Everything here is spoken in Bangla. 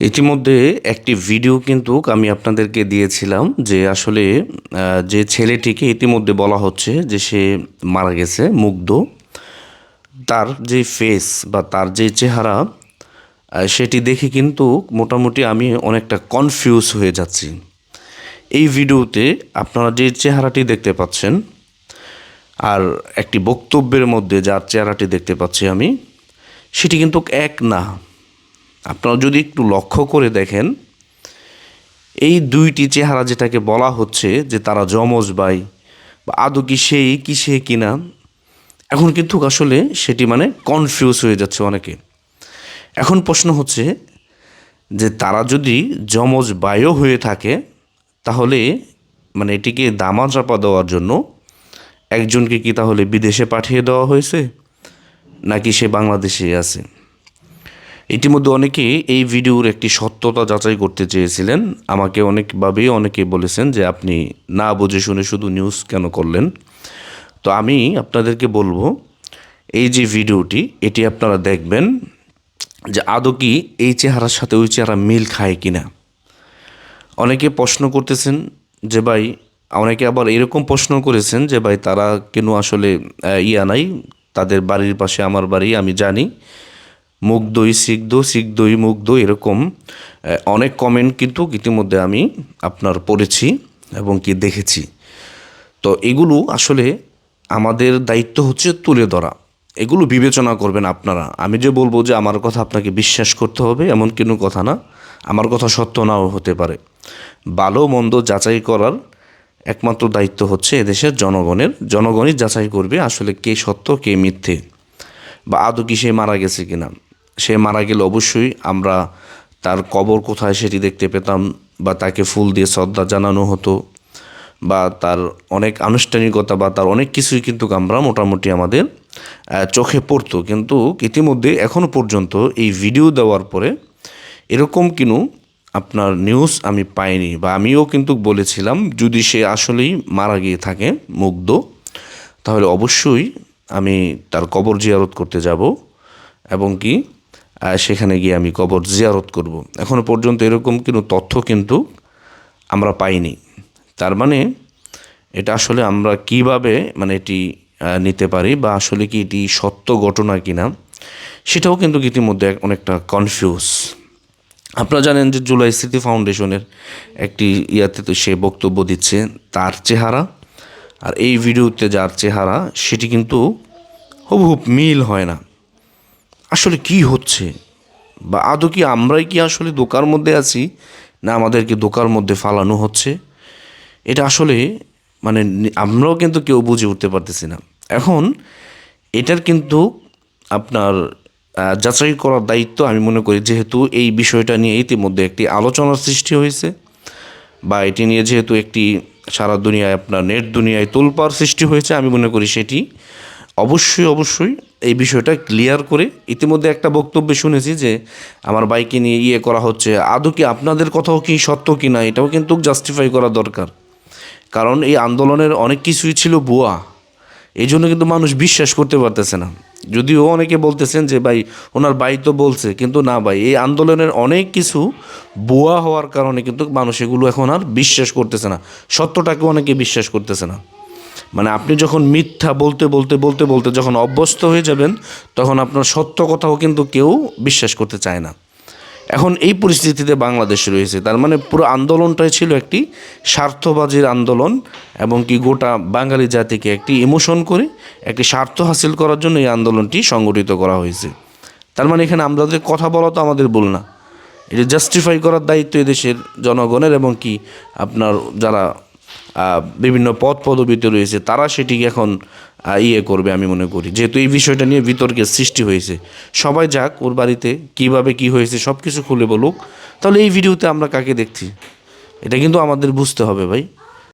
ইতিমধ্যে একটি ভিডিও কিন্তু আমি আপনাদেরকে দিয়েছিলাম যে আসলে যে ছেলেটিকে ইতিমধ্যে বলা হচ্ছে যে সে মারা গেছে মুগ্ধ। তার যে ফেস বা তার যে চেহারা সেটি দেখে কিন্তু মোটামুটি আমি অনেকটা কনফিউজ হয়ে যাচ্ছি। এই ভিডিওতে আপনারা যে চেহারাটি দেখতে পাচ্ছেন আর একটি বক্তব্যের মধ্যে যার চেহারাটি দেখতে পাচ্ছি আমি, সেটি কিন্তু এক না। আপনারা যদি একটু লক্ষ্য করে দেখেন, এই দুইটি চেহারা যেটাকে বলা হচ্ছে যে তারা যমজ ভাই বা আদৌ কি সেই কি সে কিনা, এখন কিন্তু আসলে সেটি কনফিউজ হয়ে যাচ্ছে অনেকে। এখন প্রশ্ন হচ্ছে যে তারা যদি যমজ ভাইও হয়ে থাকে, তাহলে এটিকে দামাচাপা দেওয়ার জন্য একজনকে কি তাহলে বিদেশে পাঠিয়ে দেওয়া হয়েছে, নাকি সে বাংলাদেশে আছে? ইতিমধ্যে অনেকে এই ভিডিওর একটি সত্যতা যাচাই করতে চেয়েছিলেন। আমাকে অনেকে বলেছেন যে আপনি না বুঝে শুনে শুধু নিউজ কেন করলেন। তো আমি আপনাদেরকে বলবো, এই যে ভিডিওটি এটি আপনারা দেখবেন যে আদৌ কি এই চেহারার সাথে ওই চেহারা মিল খায় কিনা। অনেকে প্রশ্ন করতেছেন যে ভাই, অনেকে আবার এরকম প্রশ্ন করেছেন যে ভাই তারা কেন আসলে নাই, তাদের বাড়ির পাশে আমার বাড়ি, আমি জানি মুগ্ধই সিগ্ধ সিগ্ধই মুগ্ধ, এরকম অনেক কমেন্ট কিন্তু ইতিমধ্যে আমি আপনার পড়েছি এবং কি দেখেছি। তো এগুলো আসলে আমাদের দায়িত্ব হচ্ছে তুলে ধরা। এগুলো বিবেচনা করবেন আপনারা। আমি যে বলবো যে আমার কথা আপনাকে বিশ্বাস করতে হবে এমন কোনো কথা না, আমার কথা সত্য নাও হতে পারে। ভালো মন্দ যাচাই করার একমাত্র দায়িত্ব হচ্ছে এদেশের জনগণের। জনগণই যাচাই করবে আসলে কে সত্য কে মিথ্যে, বা আদৌ কি সে মারা গেছে কিনা। সে মারা গেলে অবশ্যই আমরা তার কবর কোথায় সেটি দেখতে পেতাম, বা তাকে ফুল দিয়ে শ্রদ্ধা জানানো হতো, বা তার অনেক আনুষ্ঠানিকতা বা তার অনেক কিছুই কিন্তু আমরা মোটামুটি আমাদের চোখে পড়তো। কিন্তু ইতিমধ্যে এখনও পর্যন্ত এই ভিডিও দেওয়ার পরে এরকম কিনু আপনার নিউজ আমি পাইনি। বা আমিও কিন্তু বলেছিলাম যদি সে আসলেই মারা গিয়ে থাকে মুগ্ধ, তাহলে অবশ্যই আমি তার কবর জিয়ারত করতে যাব এবং কি সেখানে গিয়ে আমি কবর জিয়ারত করব। এখনও পর্যন্ত এরকম কোনো তথ্য কিন্তু আমরা পাইনি। তার এটা আসলে আমরা কিভাবে এটি নিতে পারি, বা আসলে কি এটি সত্য ঘটনা কিনা, সেটাও কিন্তু ইতিমধ্যে অনেকটা কনফিউজ। আপনারা জানেন যে জুলাই স্মৃতি ফাউন্ডেশনের একটি ইয়াতে তো সে বক্তব্য দিচ্ছে, তার চেহারা আর এই ভিডিওতে যার চেহারা সেটি কিন্তু হুবহুব মিল হয় না। আসলে কি হচ্ছে, বা আদৌ কি আমরাই কি আসলে ধোঁকার মধ্যে আছি, না আমাদেরকে ধোঁকার মধ্যে ফালানো হচ্ছে? এটা আসলে আমরাও কিন্তু কেউ বুঝে উঠতে পারতেছি না। এখন এটার কিন্তু আপনার যাচাই করার দায়িত্ব আমি মনে করি, যেহেতু এই বিষয়টা নিয়ে ইতিমধ্যে একটি আলোচনার সৃষ্টি হয়েছে, বা এটি নিয়ে যেহেতু একটি সারা দুনিয়ায় আপনার নেট দুনিয়ায় তোলপাড় সৃষ্টি হয়েছে, আমি মনে করি সেটি অবশ্যই এই বিষয়টা ক্লিয়ার করে। ইতিমধ্যে একটা বক্তব্যে শুনেছি যে আমার বাইকে নিয়ে করা হচ্ছে, আদৌ কি আপনাদের কথাও কি সত্য কি না, এটাও কিন্তু জাস্টিফাই করা দরকার। কারণ এই আন্দোলনের অনেক কিছুই ছিল ভুয়া, এই জন্য কিন্তু মানুষ বিশ্বাস করতে পারতেছে না। যদিও অনেকে বলতেছেন যে ভাই ওনার ভাই তো বলছে, কিন্তু না ভাই, এই আন্দোলনের অনেক কিছু ভুয়া হওয়ার কারণে কিন্তু মানুষ এগুলো এখন আর বিশ্বাস করতেছে না, সত্যটাকে অনেকে বিশ্বাস করতেছে না। আপনি যখন মিথ্যা বলতে বলতে বলতে বলতে যখন অভ্যস্ত হয়ে যাবেন, তখন আপনার সত্য কথাও কিন্তু কেউ বিশ্বাস করতে চায় না। এখন এই পরিস্থিতিতে বাংলাদেশ রয়েছে। তার পুরো আন্দোলনটাই ছিল একটি স্বার্থবাজির আন্দোলন, এবং কি গোটা বাঙালি জাতিকে একটি ইমোশন করে একটি স্বার্থ হাসিল করার জন্য এই আন্দোলনটি সংগঠিত করা হয়েছে। তার এখানে আমাদের কথা বলা তো আমাদের ভুল না, এটা জাস্টিফাই করার দায়িত্ব এদেশের জনগণের, এবং কি আপনার যারা বিভিন্ন পদ পদবিতে রয়েছে তারা সেটিকে এখন করবে। আমি মনে করি যেহেতু এই বিষয়টা নিয়ে বিতর্কের সৃষ্টি হয়েছে, সবাই যাক ওর বাড়িতে কীভাবে কী হয়েছে সব কিছু খুলে বলুক। তাহলে এই ভিডিওতে আমরা কাকে দেখছি, এটা কিন্তু আমাদের বুঝতে হবে ভাই।